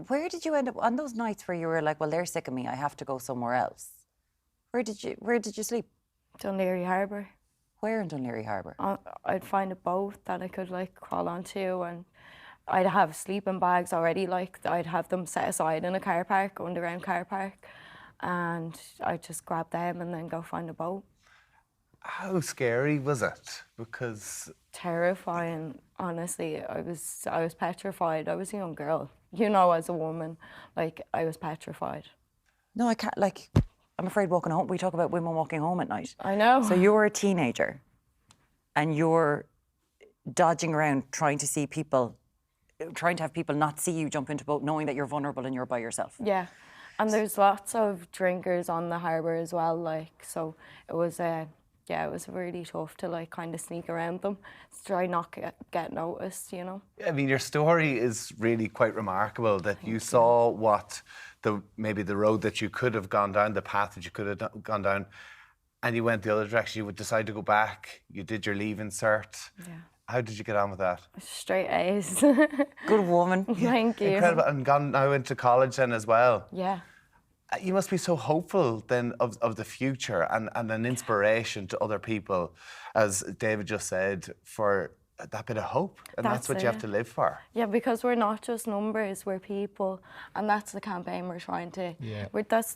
where did you end up on those nights where you were like, well, they're sick of me, I have to go somewhere else? Where did you sleep? Dunleary Harbour. Where in Dunleary Harbour? I'd find a boat that I could like crawl onto, and I'd have sleeping bags already. Like I'd have them set aside in a car park, underground car park, and I'd just grab them and then go find a boat. How scary was it? Because Terrifying, honestly. I was petrified. I was a young girl, you know, as a woman, like I was petrified. No, I can't. Like, I'm afraid walking home. We talk about women walking home at night. I know. So you're a teenager, and you're dodging around trying to see people, trying to have people not see you jump into a boat, knowing that you're vulnerable and you're by yourself. Yeah, and there's lots of drinkers on the harbour as well. Like, so it was yeah, it was really tough to like kind of sneak around them, to try not get noticed, you know. I mean, your story is really quite remarkable. That you saw what maybe the road that you could have gone down, the path that you could have gone down, and you went the other direction. You would decide to go back. You did your leaving cert. Yeah. How did you get on with that? Straight A's. Good woman. Thank you. Incredible. And gone now into college then as well. Yeah. You must be so hopeful then of the future and an inspiration to other people, as David just said, for that bit of hope. And that's what you have to live for. Yeah, because we're not just numbers, we're people. And that's the campaign we're trying to... Yeah. That's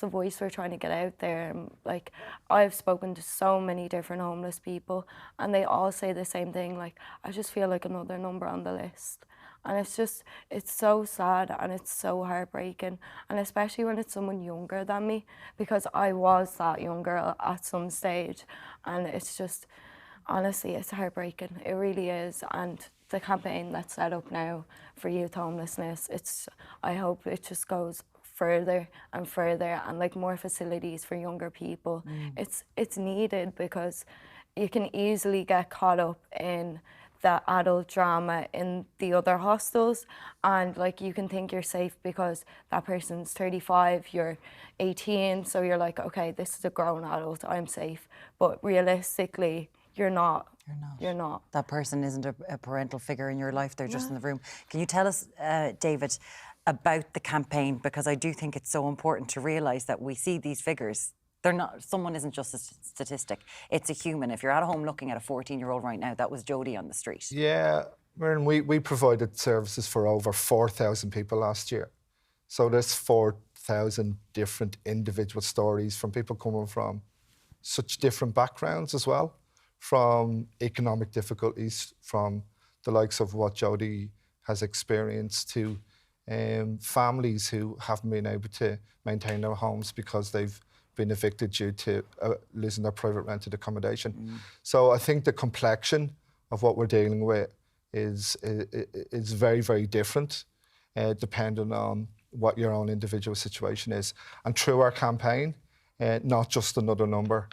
the voice we're trying to get out there. Like, I've spoken to so many different homeless people, and they all say the same thing, like, I just feel like another number on the list. And it's so sad and it's so heartbreaking. And especially when it's someone younger than me, because I was that young girl at some stage. And it's just, honestly, it's heartbreaking. It really is. And the campaign that's set up now for youth homelessness, I hope it just goes further and further, and like more facilities for younger people. It's needed, because you can easily get caught up in the adult drama in the other hostels, and like you can think you're safe because that person's 35, you're 18, so you're like, okay, this is a grown adult, I'm safe. But realistically, you're not. You're not. That person isn't a parental figure in your life, they're just in the room. Can you tell us, David, about the campaign? Because I do think it's so important to realise that we see these figures. They're not, someone isn't just a statistic, it's a human. If you're at home looking at a 14-year-old right now, that was Jodie on the street. Yeah, Muireann, we provided services for over 4,000 people last year. So there's 4,000 different individual stories from people coming from such different backgrounds as well, from economic difficulties, from the likes of what Jodie has experienced, to families who haven't been able to maintain their homes because they've been evicted due to losing their private rented accommodation. So I think the complexion of what we're dealing with is very, very different, depending on what your own individual situation is. And through our campaign, not just another number,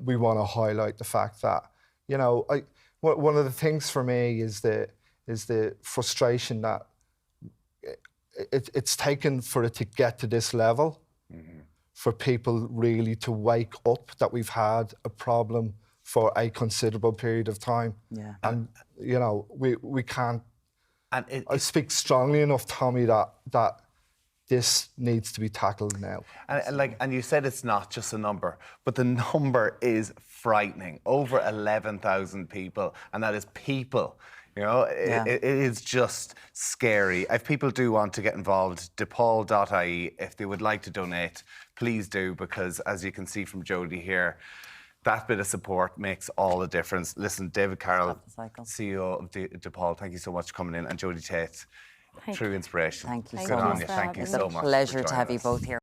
we want to highlight the fact that, you know, one of the things for me is the frustration that it's taken for it to get to this level. For people really to wake up that we've had a problem for a considerable period of time. Yeah. And, you know, we can't... And I speak strongly enough, Tommy, that this needs to be tackled now. And you said it's not just a number, but the number is frightening. Over 11,000 people, and that is people. You know, it is just scary. If people do want to get involved, depaul.ie, if they would like to donate, please do, because as you can see from Jodie here, that bit of support makes all the difference. Listen, David Carroll, CEO of Depaul, thank you so much for coming in, and Jodie Taite, true inspiration. Thank you Good so on much. you. Thank you so much. Pleasure to have you both here.